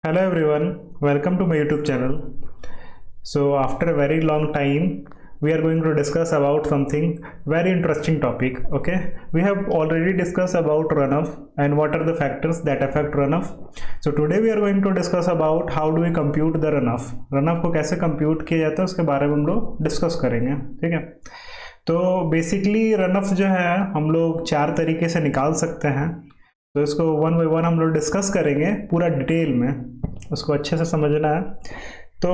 Hello everyone, welcome to my YouTube channel. So after a very long time, we are going to discuss about something very interesting topic. Okay, we have already discussed about runoff and what are the factors that affect runoff. So today we are going to discuss about how do we compute the runoff. Runoff को कैसे compute किया जाता है उसके बारे में हम लोग डिस्कस करेंगे. ठीक है, तो बेसिकली रनऑफ जो है हम लोग चार तरीके से निकाल सकते हैं. तो इसको वन बाई वन हम लोग डिस्कस करेंगे पूरा डिटेल में, उसको अच्छे से समझना है. तो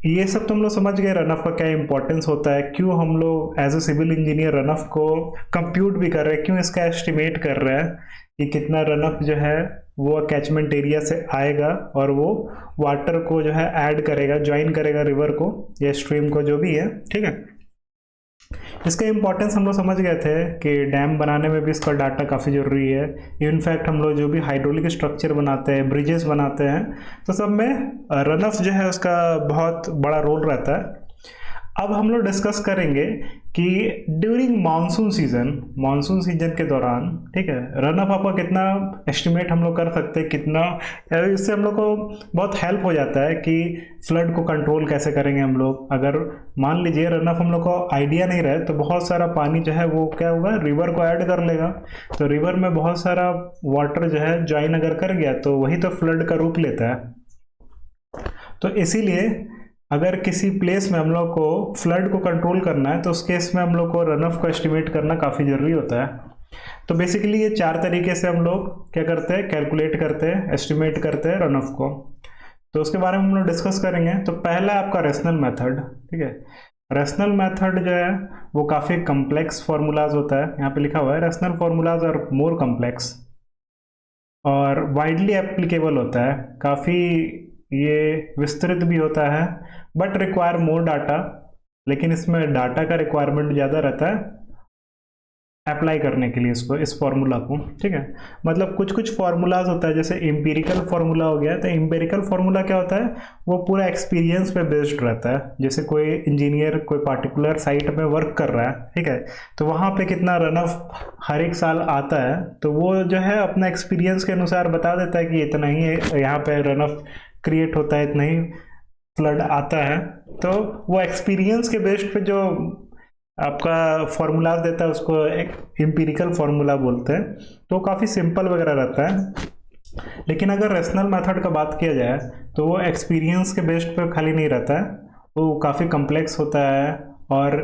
ये सब तो हम लोग समझ गए रनऑफ का क्या इंपॉर्टेंस होता है, क्यों हम लोग as a civil engineer runoff को कंप्यूट भी कर रहे हैं, क्यों इसका एस्टिमेट कर रहे हैं कि कितना रनऑफ जो है वो कैचमेंट एरिया से आएगा और वो वाटर को जो है ऐड करेगा, ज्वाइन करेगा रिवर को या स्ट्रीम को, जो भी है. ठीक है, इसका इंपॉर्टेंस हम लोग समझ गए थे कि डैम बनाने में भी इसका डाटा काफ़ी ज़रूरी है. इनफैक्ट हम लोग जो भी हाइड्रोलिक स्ट्रक्चर बनाते हैं, ब्रिजेस बनाते हैं, तो सब में रनऑफ जो है उसका बहुत बड़ा रोल रहता है. अब हम लोग डिस्कस करेंगे कि ड्यूरिंग मानसून सीजन के दौरान, ठीक है, रनऑफ आपका कितना एस्टिमेट हम लोग कर सकते हैं, कितना, इससे हम लोग को बहुत हेल्प हो जाता है कि फ्लड को कंट्रोल कैसे करेंगे हम लोग. अगर मान लीजिए रनऑफ हम लोग को आइडिया नहीं रहे तो बहुत सारा पानी जो है वो क्या होगा, रिवर को ऐड कर लेगा. तो रिवर में बहुत सारा वाटर जो है ज्वाइन अगर कर गया तो वही तो फ्लड का रूप लेता है. तो इसीलिए अगर किसी प्लेस में हम लोग को फ्लड को कंट्रोल करना है तो उस केस में हम लोग को रनऑफ को एस्टिमेट करना काफ़ी ज़रूरी होता है. तो बेसिकली ये चार तरीके से हम लोग क्या करते हैं, कैलकुलेट करते हैं, एस्टिमेट करते हैं रनऑफ को. तो उसके बारे में हम लोग डिस्कस करेंगे. तो पहला आपका रेशनल मेथड. ठीक है, रेशनल मेथड जो है वो काफ़ी कम्प्लेक्स फार्मूलाज होता है. यहाँ पे लिखा हुआ है rational formulas are more complex और वाइडली एप्लीकेबल होता है, काफ़ी ये विस्तृत भी होता है, बट रिक्वायर मोर डाटा. लेकिन इसमें डाटा का रिक्वायरमेंट ज़्यादा रहता है अप्लाई करने के लिए इसको, इस फॉर्मूला को. ठीक है, मतलब कुछ कुछ फार्मूलाज होता है, जैसे एम्पिरिकल फार्मूला हो गया. तो एम्पिरिकल फार्मूला क्या होता है, वो पूरा एक्सपीरियंस पे बेस्ड रहता है. जैसे कोई इंजीनियर कोई पार्टिकुलर साइट में वर्क कर रहा है, ठीक है, तो वहाँ पे कितना रनऑफ हर एक साल आता है, तो वो जो है अपना एक्सपीरियंस के अनुसार बता देता है कि इतना ही है यहाँ पे रनऑफ क्रिएट होता है, इतना ही फ्लड आता है. तो वो एक्सपीरियंस के बेस्ड पे जो आपका फॉर्मूला देता है उसको एक एम्पिरिकल फार्मूला बोलते हैं. तो काफ़ी सिंपल वगैरह रहता है. लेकिन अगर रेशनल मेथड का बात किया जाए तो वो एक्सपीरियंस के बेस्ड पे खाली नहीं रहता है, वो काफ़ी कम्प्लेक्स होता है और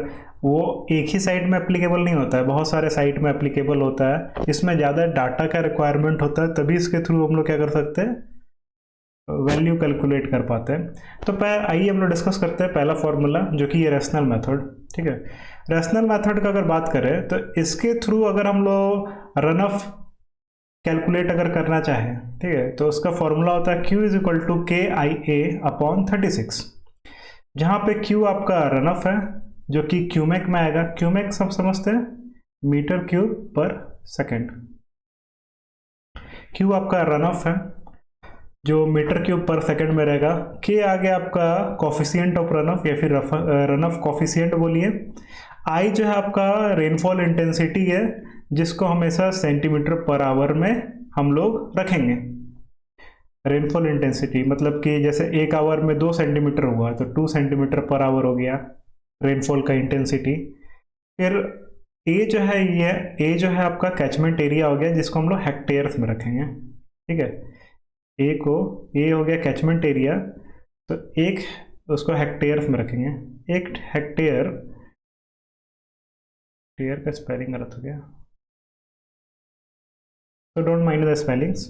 वो एक ही साइट में एप्लीकेबल नहीं होता है, बहुत सारे साइट में एप्लीकेबल होता है. इसमें ज़्यादा डाटा का रिक्वायरमेंट होता है, तभी इसके थ्रू हम लोग क्या कर सकते हैं, वैल्यू कैलकुलेट कर पाते हैं. तो आइए हम लोग डिस्कस करते हैं पहला फॉर्मूला, जो कि ये रेशनल मेथड. ठीक है, रेशनल मेथड का अगर बात करें तो इसके थ्रू अगर हम लोग रनऑफ कैलकुलेट अगर करना चाहें, ठीक है, तो उसका फॉर्मूला होता है Q is equal to KIA/36, जहाँ पे Q आपका रनऑफ है जो कि क्यूमेक में आएगा. क्यूमेक सब समझते हैं, मीटर क्यूब पर सेकेंड. Q आपका रनऑफ है जो मीटर क्यूब पर सेकंड में रहेगा. के आगे आपका कॉफिशिएंट ऑफ रनऑफ या फिर रनऑफ कॉफिशिएंट बोलिए. आई जो है आपका रेनफॉल इंटेंसिटी है, जिसको हमेशा सेंटीमीटर पर आवर में हम लोग रखेंगे. रेनफॉल इंटेंसिटी मतलब कि जैसे एक आवर में 2 सेंटीमीटर हुआ तो 2 सेंटीमीटर पर आवर हो गया रेनफॉल का इंटेंसिटी. फिर ए जो है, ये ए जो है आपका कैचमेंट एरिया हो गया, जिसको हम लोग हेक्टेयर्स में रखेंगे. ठीक है, ए हो गया कैचमेंट एरिया, तो एक उसको हेक्टेयर्स में रखेंगे. एक हेक्टेयर का स्पेलिंग गलत हो गया, तो don't mind the spellings,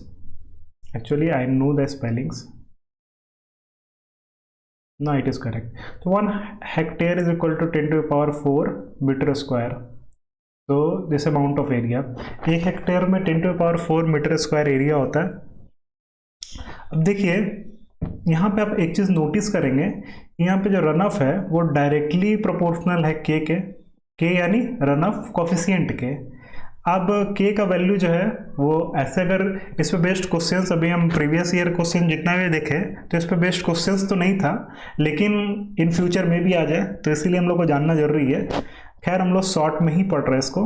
actually I know the spellings. No, it is correct. तो 1 hectare is equal to 10⁴ metre square. तो दिस अमाउंट ऑफ एरिया, एक हेक्टेयर में 10⁴ मीटर स्क्वायर एरिया होता है. अब देखिए यहाँ पे आप एक चीज़ नोटिस करेंगे, यहाँ पे जो रनऑफ है वो डायरेक्टली प्रोपोर्शनल है के यानी रनऑफ कॉफिशिएंट के. अब के का वैल्यू जो है वो ऐसे, अगर इस पे बेस्ड क्वेश्चंस अभी हम प्रीवियस ईयर क्वेश्चन जितना भी देखे तो इस पे बेस्ड क्वेश्चंस तो नहीं था, लेकिन इन फ्यूचर में भी आ जाए तो इसीलिए हम लोग को जानना जरूरी है. खैर हम लोग शॉर्ट में ही पढ़ रहे हैं इसको.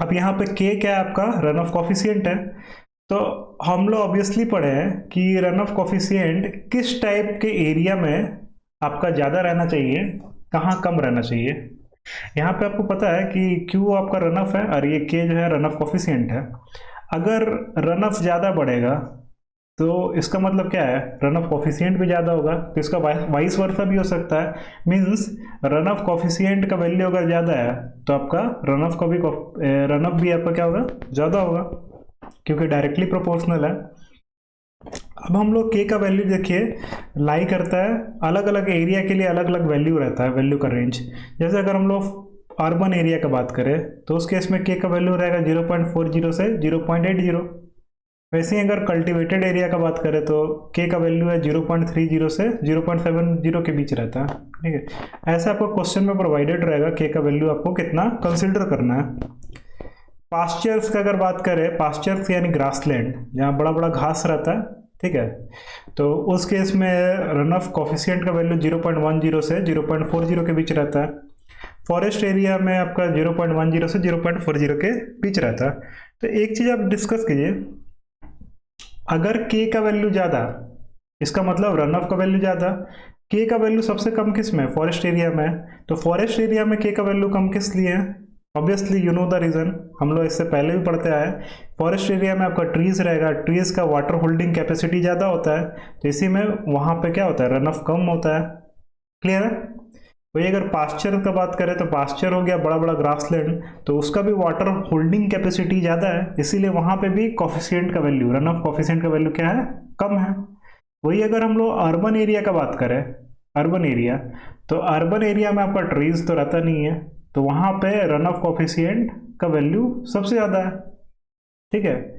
अब यहाँ पे के क्या है, आपका रनऑफ कॉफिशिएंट है. तो हम लोग ऑब्वियसली पढ़े हैं कि रन ऑफ कोफिशिएंट किस टाइप के एरिया में आपका ज़्यादा रहना चाहिए, कहाँ कम रहना चाहिए। यहाँ पे आपको पता है कि Q आपका रन ऑफ है और ये K जो है रन ऑफ कोफिशिएंट है। अगर रन ऑफ ज़्यादा बढ़ेगा तो इसका मतलब क्या है, रन ऑफ कोफिशिएंट भी ज़्यादा होगा, तो इसका वाइस वर्सा भी हो सकता है। मींस रन ऑफ कोफिशिएंट का वैल्यू अगर ज़्यादा है तो आपका रन ऑफ भी आपका क्या होगा, ज़्यादा होगा, क्योंकि डायरेक्टली प्रोपोर्शनल है। अब हम लोग K का वैल्यू देखिए लाई करता है, अलग अलग एरिया के लिए अलग अलग वैल्यू रहता है, वैल्यू का रेंज। जैसे अगर हम लोग अर्बन एरिया का बात करें तो उस केस में K का वैल्यू रहेगा 0.40 से 0.80। वैसे ही अगर कल्टीवेटेड एरिया का बात करें तो K का वैल्यू है 0.30 से 0.70 के बीच रहता है, ठीक है। ऐसा आपको क्वेश्चन में प्रोवाइडेड रहेगा K का वैल्यू आपको कितना कंसिडर करना है। पास्चर्स का अगर बात करें, पास्चर्स यानी ग्रासलैंड, जहाँ बड़ा बड़ा घास रहता है, ठीक है, तो उस केस में रन ऑफ कोफिशिएंट का वैल्यू 0.10 से 0.40 के बीच रहता है। फॉरेस्ट एरिया में आपका 0.10 से 0.40 के बीच रहता है। तो एक चीज़ आप डिस्कस कीजिए, अगर K का वैल्यू ज़्यादा, इसका मतलब रन ऑफ का वैल्यू ज़्यादा। K का वैल्यू सबसे कम किस में, फॉरेस्ट एरिया में। तो फॉरेस्ट एरिया में K का वैल्यू कम किस लिए है, obviously you know the reason, हम लोग इससे पहले भी पढ़ते आए। फॉरेस्ट एरिया में आपका ट्रीज रहेगा, ट्रीज का वाटर होल्डिंग कैपेसिटी ज़्यादा होता है, तो इसी में वहाँ पे क्या होता है, रन ऑफ कम होता है। क्लियर है। वही अगर पास्चर का बात करें तो पास्चर हो गया बड़ा बड़ा ग्रासलैंड, तो उसका भी वाटर होल्डिंग कैपेसिटी ज़्यादा है, इसीलिए वहाँ पे भी कोफिशिएंट का वैल्यू, रन ऑफ कोफिशिएंट का वैल्यू क्या है, कम है। वही अगर हम लोग अर्बन एरिया का बात करें, अर्बन एरिया, तो अर्बन एरिया में आपका ट्रीज तो रहता नहीं है, तो वहाँ पे रन ऑफ कोफिशिएंट का वैल्यू सबसे ज़्यादा है, ठीक है।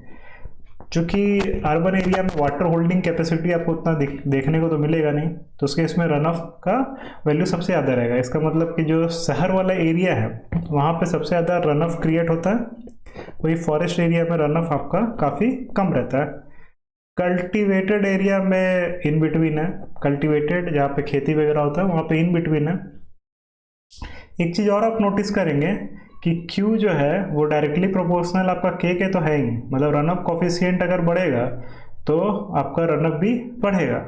चूँकि अर्बन एरिया में वाटर होल्डिंग कैपेसिटी आपको उतना देखने को तो मिलेगा नहीं, तो उसके इसमें रन ऑफ का वैल्यू सबसे ज़्यादा रहेगा। इसका मतलब कि जो शहर वाला एरिया है वहाँ पे सबसे ज़्यादा रन ऑफ क्रिएट होता है, वही फॉरेस्ट एरिया में रन ऑफ आपका काफ़ी कम रहता है। कल्टीवेटेड एरिया में इन बिटवीन है, कल्टीवेटेड जहाँ पे खेती वगैरह होता है वहाँ पे इन बिटवीन है। एक चीज़ और आप नोटिस करेंगे कि Q जो है वो डायरेक्टली प्रोपोर्शनल आपका K के तो है ही, मतलब रन ऑफ कोफिशिएंट अगर बढ़ेगा तो आपका रन ऑफ भी बढ़ेगा।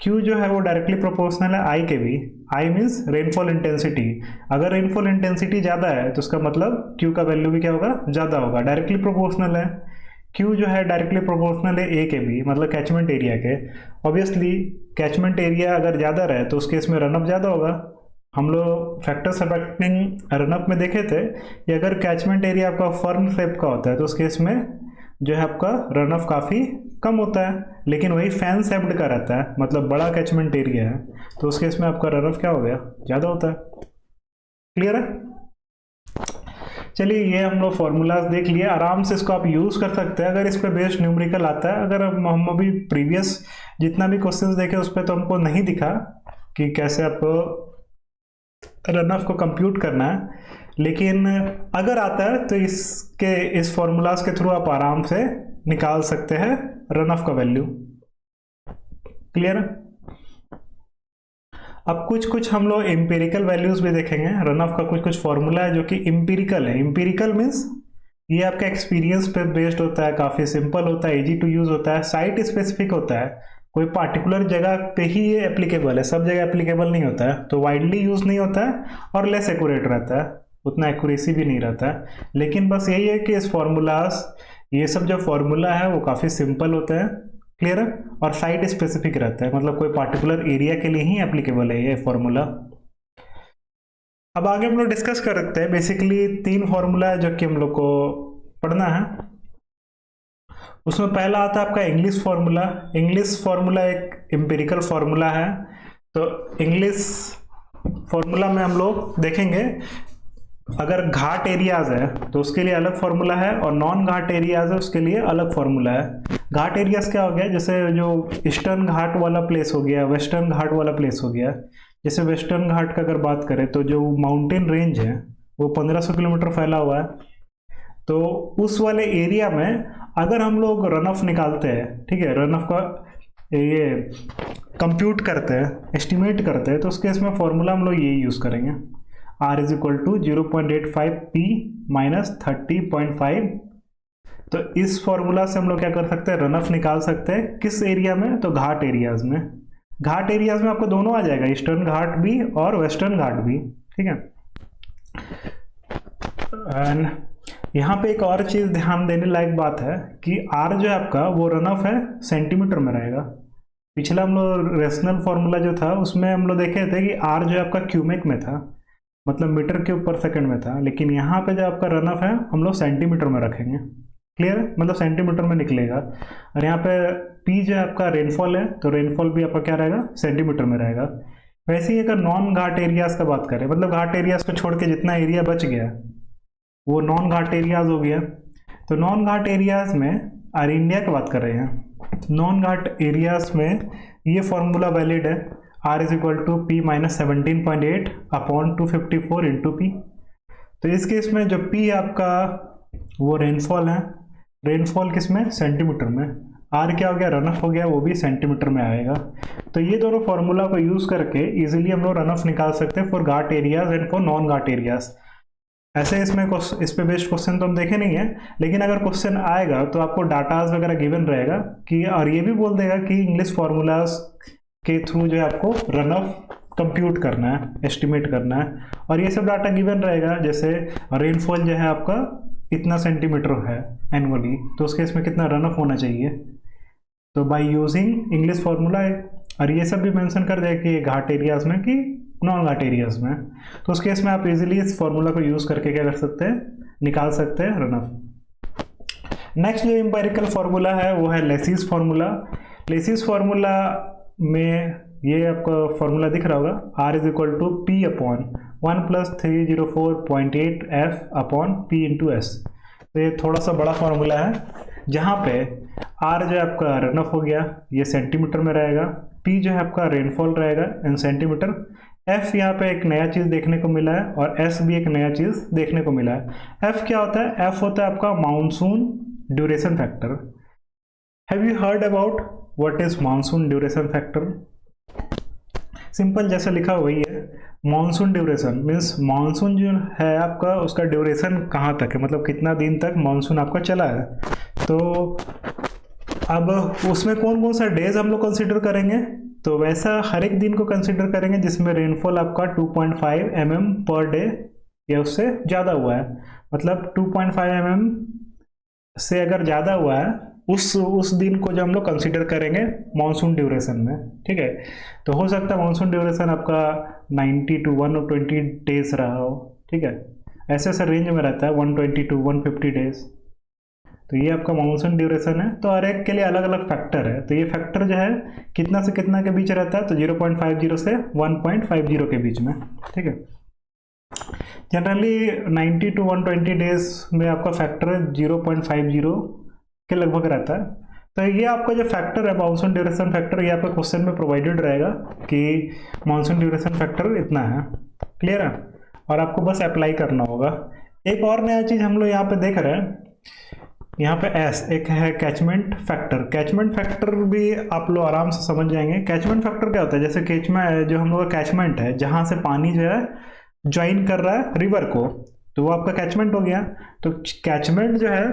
Q जो है वो डायरेक्टली प्रोपोर्शनल है I के भी। I मीन्स रेनफॉल इंटेंसिटी, अगर रेनफॉल इंटेंसिटी ज़्यादा है तो उसका मतलब Q का वैल्यू भी क्या होगा, ज़्यादा होगा, डायरेक्टली प्रोपोर्शनल है। Q जो है डायरेक्टली प्रोपोर्शनल है A के भी, मतलब कैचमेंट एरिया के। ऑब्वियसली कैचमेंट एरिया अगर ज़्यादा रहे तो उस केस में रन ऑफ ज़्यादा होगा। हम लोग फैक्टर्स अफेक्टिंग रन अप में देखे थे कि अगर कैचमेंट एरिया आपका फर्म शेप का होता है तो उस केस में जो है आपका रन ऑफ काफ़ी कम होता है, लेकिन वही फैन शेप्ड का रहता है, मतलब बड़ा कैचमेंट एरिया है, तो उस केस में आपका रन ऑफ क्या हो गया, ज़्यादा होता है। क्लियर है। चलिए ये हम लोग फॉर्मूलाज देख लिए, आराम से इसको आप यूज़ कर सकते हैं अगर इस पर बेस्ड न्यूमेरिकल आता है। अगर हम अभी प्रीवियस जितना भी क्वेश्चंस देखे उस पर तो हमको नहीं दिखा कि कैसे आपको रन ऑफ को कंप्यूट करना है, लेकिन अगर आता है तो इस फॉर्मूलाज के थ्रू आप आराम से निकाल सकते हैं रन ऑफ का वैल्यू। क्लियर है। अब कुछ हम लोग एम्पिरिकल वैल्यूज भी देखेंगे। रन ऑफ का कुछ फॉर्मूला है जो कि एम्पिरिकल है। एम्पिरिकल मीन्स ये आपका एक्सपीरियंस पे बेस्ड होता है, काफ़ी सिंपल होता है, इजी टू यूज होता है, साइट स्पेसिफिक होता है, कोई पार्टिकुलर जगह पे ही ये एप्लीकेबल है, सब जगह एप्लीकेबल नहीं होता है, तो वाइडली यूज नहीं होता है और लेस एक्यूरेट रहता है, उतना एक्यूरेसी भी नहीं रहता है। लेकिन बस यही है कि इस फॉर्मूलाज, ये सब जो फॉर्मूला है वो काफ़ी सिंपल होता है, क्लियर है, और साइट स्पेसिफिक रहता है, मतलब कोई पार्टिकुलर एरिया के लिए ही एप्लीकेबल है ये फॉर्मूला। अब आगे हम लोग डिस्कस कर सकते हैं। बेसिकली 3 फॉर्मूला है जो कि हम लोग को पढ़ना है। उसमें पहला आता है आपका इंग्लिश फार्मूला। इंग्लिश फार्मूला एक एम्पिरिकल फार्मूला है, तो इंग्लिश फार्मूला में हम लोग देखेंगे अगर घाट एरियाज है तो उसके लिए अलग फार्मूला है, और नॉन घाट एरियाज है उसके लिए अलग फार्मूला है। घाट एरियाज क्या हो गया, जैसे जो ईस्टर्न घाट वाला प्लेस हो गया, वेस्टर्न घाट वाला प्लेस हो गया। जैसे वेस्टर्न घाट का अगर बात करें तो जो माउंटेन रेंज है वो 1500 किलोमीटर फैला हुआ है, तो उस वाले एरिया में अगर हम लोग रन ऑफ निकालते हैं, ठीक है, रन ऑफ का ये कंप्यूट करते हैं, एस्टिमेट करते हैं, तो उसके इसमें फॉर्मूला हम लोग ये यूज़ करेंगे, R = 0.85P - 30.5 तो इस फॉर्मूला से हम लोग क्या कर सकते हैं, रन ऑफ निकाल सकते हैं। किस एरिया में, तो घाट एरियाज में। घाट एरियाज में आपको दोनों आ जाएगा, ईस्टर्न घाट भी और वेस्टर्न घाट भी, ठीक है। एंड यहाँ पे एक और चीज़ ध्यान देने लायक बात है कि आर जो है आपका वो रन ऑफ है सेंटीमीटर में रहेगा। पिछला हम लोग रेशनल फार्मूला जो था उसमें हम लोग देखे थे कि आर जो है आपका क्यूमेक में था, मतलब मीटर क्यूब पर सेकंड में था, लेकिन यहाँ पे जो आपका रन ऑफ है हम लोग सेंटीमीटर में रखेंगे। क्लियर है, मतलब सेंटीमीटर में निकलेगा। और यहाँ पे पी जो है आपका रेनफॉल है, तो रेनफॉल भी आपका क्या रहेगा, सेंटीमीटर में रहेगा। वैसे ही अगर नॉन घाट एरियाज का बात करें, मतलब घाट एरियाज को छोड़ के जितना एरिया बच गया वो नॉन घाट एरियाज हो गया। तो नॉन घाट एरियाज में और इंडिया की बात कर रहे हैं, नॉन घाट एरियाज में ये फॉर्मूला वैलिड है, R is equal to P minus 17.8 upon 254 into P. तो इस केस में जो पी आपका वो रेनफॉल है, रेनफॉल किस में, सेंटीमीटर में। आर क्या हो गया, रन ऑफ हो गया, वो भी सेंटीमीटर में आएगा। तो ये दोनों फॉर्मूला को यूज करके इजीली हम लोग रन ऑफ निकाल सकते हैं for Ghat areas and for non Ghat areas. ऐसे इसमें इस पे बेस्ड क्वेश्चन तो हम देखे नहीं है, लेकिन अगर क्वेश्चन आएगा तो आपको डाटाज वगैरह गिवन रहेगा कि, और ये भी बोल देगा कि इंग्लिश फार्मूलाज के थ्रू जो है आपको रन ऑफ कंप्यूट करना है, एस्टिमेट करना है, और ये सब डाटा गिवन रहेगा। जैसे रेनफॉल जो है आपका इतना सेंटीमीटर है एनुअली, तो उस केस में कितना रन ऑफ होना चाहिए, तो बाय यूजिंग इंग्लिश फार्मूला। और ये सब भी मेंशन कर दिया कि घाट एरियाज में कि नॉन घाट एरियाज में, तो उस केस में आप इजीली इस फॉर्मूला को यूज करके क्या कर सकते हैं, निकाल सकते हैं रन ऑफ। नेक्स्ट जो एम्पिरिकल फार्मूला है वो है लेसिस फार्मूला। लेसिस फार्मूला में ये आपका फार्मूला दिख रहा होगा, R is equal to P upon 1 + 304.8 F upon P into S. तो ये थोड़ा सा बड़ा फार्मूला है, जहाँ पे आर जो है आपका रन ऑफ हो गया, ये सेंटीमीटर में रहेगा, पी जो है आपका रेनफॉल रहेगा इन सेंटीमीटर, एफ यहाँ पे एक नया चीज़ देखने को मिला है, और एस भी एक नया चीज़ देखने को मिला है। एफ क्या होता है, एफ होता है आपका monsoon duration factor. Have you heard about what is monsoon duration factor? Simple जैसा लिखा वही है, मानसून ड्यूरेशन मीन्स मानसून जो है आपका उसका ड्यूरेशन कहाँ तक है, मतलब कितना दिन तक मानसून आपका चला है। तो अब उसमें कौन कौन सा डेज हम लोग कंसिडर करेंगे, तो वैसा हर एक दिन को कंसिडर करेंगे जिसमें रेनफॉल आपका 2.5 mm पर डे या उससे ज़्यादा हुआ है। मतलब 2.5 mm से अगर ज़्यादा हुआ है उस दिन को जो हम लोग कंसिडर करेंगे मानसून ड्यूरेशन में, ठीक है। तो हो सकता है मानसून ड्यूरेशन आपका 90 to 120 डेज रहा हो, ठीक है, ऐसे ऐसे रेंज में रहता है 120 to 150 डेज। तो ये आपका मानसून ड्यूरेशन है। तो हर एक के लिए अलग अलग फैक्टर है, तो ये फैक्टर जो है कितना से कितना के बीच रहता है, तो 0.50 से 1.50 के बीच में, ठीक है। जनरली 90 to 120 डेज में आपका फैक्टर 0.50 के लगभग रहता है। तो ये आपका जो फैक्टर है मानसून ड्यूरेशन फैक्टर, ये आपका क्वेश्चन में प्रोवाइडेड रहेगा कि मानसून ड्यूरेशन फैक्टर इतना है। क्लियर है, और आपको बस अप्लाई करना होगा। एक और नया चीज़ हम लोग यहाँ पे देख रहे हैं, यहाँ पे एस एक है कैचमेंट फैक्टर। कैचमेंट फैक्टर भी आप लोग आराम से समझ जाएंगे। कैचमेंट फैक्टर क्या होता है, जैसे कैचमेंट जो हम लोग का कैचमेंट है, जहाँ से पानी जो है ज्वाइन कर रहा है रिवर को, तो वो आपका कैचमेंट हो गया। तो कैचमेंट जो है,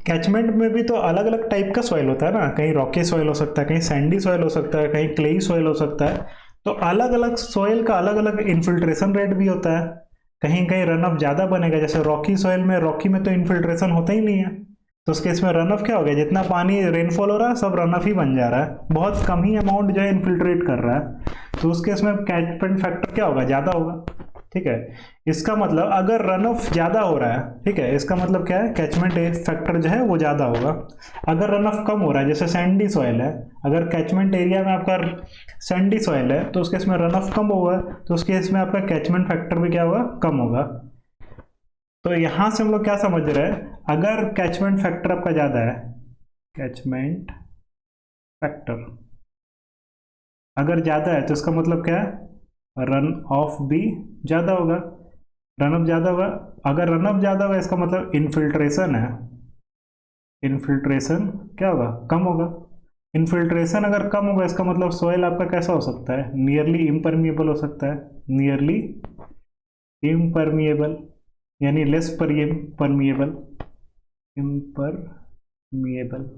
कैचमेंट में भी तो अलग अलग टाइप का सॉइल होता है ना, कहीं रॉकी सॉइल हो सकता है, कहीं सैंडी सॉइल हो सकता है, कहीं क्लेई सॉइल हो सकता है। तो अलग अलग सॉइल का अलग अलग इन्फिल्ट्रेशन रेट भी होता है। कहीं कहीं रन ऑफ ज़्यादा बनेगा, जैसे रॉकी सॉइल में, रॉकी में तो इन्फिल्ट्रेशन होता ही नहीं है, तो उस केस में रन ऑफ क्या हो गया, जितना पानी रेनफॉल हो रहा है सब रन ऑफ ही बन जा रहा है, बहुत कम ही अमाउंट जो है इन्फिल्ट्रेट कर रहा है। तो उस केस में कैचमेंट फैक्टर क्या होगा, ज़्यादा होगा, ठीक है। इसका मतलब अगर रन ऑफ ज़्यादा हो रहा है, ठीक है, इसका मतलब क्या है, कैचमेंट फैक्टर जो है वो ज़्यादा होगा। अगर रन ऑफ कम हो रहा है, जैसे सैंडी सॉइल है, अगर कैचमेंट एरिया में आपका सैंडी सॉइल है तो उस केस में रन ऑफ कम होगा, तो उस केस में आपका कैचमेंट फैक्टर भी क्या होगा, कम होगा। तो यहाँ से हम लोग क्या समझ रहे हैं, अगर कैचमेंट फैक्टर आपका ज़्यादा है, कैचमेंट फैक्टर अगर ज़्यादा है तो इसका मतलब क्या है, रन ऑफ भी ज़्यादा होगा, रन ऑफ ज़्यादा होगा। अगर रन ऑफ ज़्यादा होगा इसका मतलब इन्फिल्ट्रेशन है, इन्फिल्ट्रेशन क्या होगा, कम होगा। इन्फिल्ट्रेशन अगर कम होगा इसका मतलब सॉइल आपका कैसा हो सकता है, नियरली इम्परमिएबल हो सकता है, नियरली इम्परमिएबल यानी लेस परमिएबल। इम्परमिएबल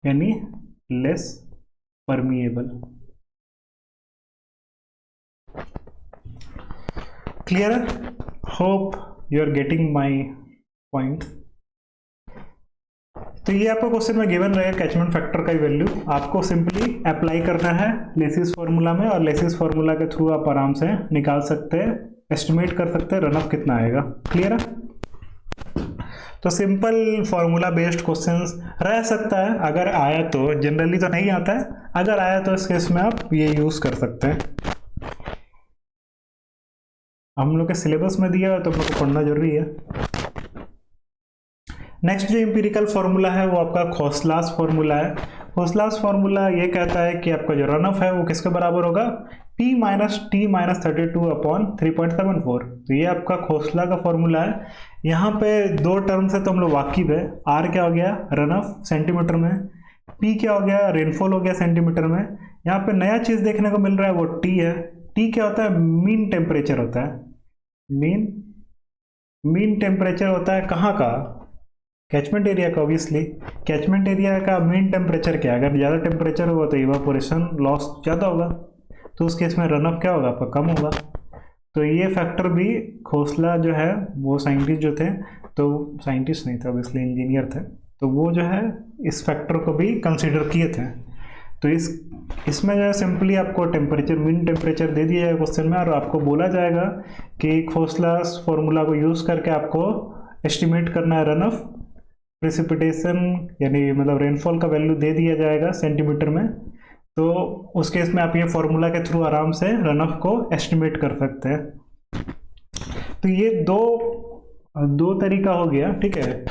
यानी लेस परमिएबल। क्लियर है? Hope you are getting my point. तो ये आपका क्वेश्चन में गिवन रहेगा कैचमेंट फैक्टर का वैल्यू, आपको सिंपली अप्लाई करना है लेसिस फॉर्मूला में, और लेसिस फॉर्मूला के थ्रू आप आराम से निकाल सकते हैं, एस्टिमेट कर सकते हैं रन ऑफ कितना आएगा। क्लियर है? तो सिंपल फॉर्मूला बेस्ड क्वेश्चंस रह सकता है, अगर आया तो, जनरली तो नहीं आता है, अगर आया तो इस केस में आप ये यूज कर सकते हैं। हम लोग के सिलेबस में दिया है तो हम लोग को पढ़ना जरूरी है। नेक्स्ट जो इंपीरिकल फॉर्मूला है वो आपका खोसलास फॉर्मूला है। खोसलास फॉर्मूला ये कहता है कि आपका जो रन ऑफ है वो किसके बराबर होगा, P minus T minus 32 upon 3.74। तो ये आपका खोसला का फॉर्मूला है। यहाँ पे दो टर्म से तो हम लोग वाकिफ है। R क्या हो गया, रन ऑफ सेंटीमीटर में, P क्या हो गया, रेनफॉल हो गया सेंटीमीटर में। यहाँ पे नया चीज देखने को मिल रहा है वो T है। T क्या होता है, मीन टेम्परेचर होता है। मीन टेम्परेचर होता है कहाँ का, कैचमेंट एरिया का। ऑब्वियसली कैचमेंट एरिया का मीन टेम्परेचर क्या है, अगर ज़्यादा टेम्परेचर होगा तो इवापोरेशन लॉस ज़्यादा होगा, तो उस केस में रन ऑफ क्या होगा आपका, कम होगा। तो ये फैक्टर भी खोसला जो है वो साइंटिस्ट जो थे, तो साइंटिस्ट नहीं थे ऑब्वियसली, इंजीनियर थे, तो वो जो है इस फैक्टर को भी कंसिडर किए थे। तो इसमें जो है सिंपली आपको टेम्परेचर, मीन टेम्परेचर दे दिया जाएगा क्वेश्चन में, और आपको बोला जाएगा कि खोसलास फॉर्मूला को यूज़ करके आपको एस्टिमेट करना है रन ऑफ प्रेसिपिटेशन, यानी मतलब रेनफॉल का वैल्यू दे दिया जाएगा सेंटीमीटर में। तो उस केस में आप ये फॉर्मूला के थ्रू आराम से रन ऑफ को एस्टिमेट कर सकते हैं। तो ये दो तरीका हो गया, ठीक है,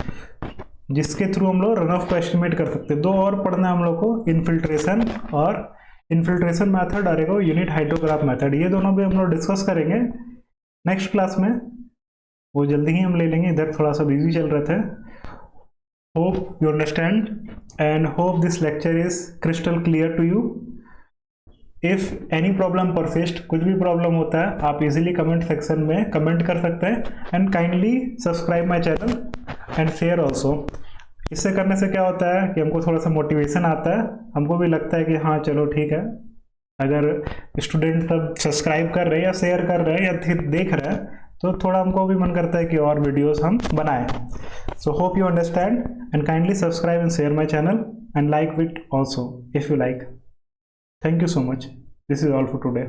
जिसके थ्रू हम लोग रन ऑफ को एस्टिमेट कर सकते हैं। दो और पढ़ना है हम लोग को, इन्फिल्ट्रेशन और इन्फिल्ट्रेशन मैथड और एक यूनिट हाइड्रोग्राफ मैथड। ये दोनों भी हम लोग डिस्कस करेंगे नेक्स्ट क्लास में, वो जल्दी ही हम ले लेंगे, इधर थोड़ा सा बिजी चल रहे थे। Hope you understand and hope this lecture is crystal clear to you. If any problem persists, कुछ भी प्रॉब्लम होता है आप इजीली कमेंट सेक्शन में कमेंट कर सकते हैं, and kindly subscribe my channel and share also. इससे करने से क्या होता है कि हमको थोड़ा सा मोटिवेशन आता है, हमको भी लगता है कि हाँ चलो ठीक है, अगर स्टूडेंट सब सब्सक्राइब कर रहे हैं या शेयर कर रहे हैं या फिर देख रहे हैं तो थोड़ा हमको भी मन करता है कि और वीडियोस हम बनाएं। So hope you understand and kindly subscribe and share my channel and like it also if you like. Thank you so much. This is all for today.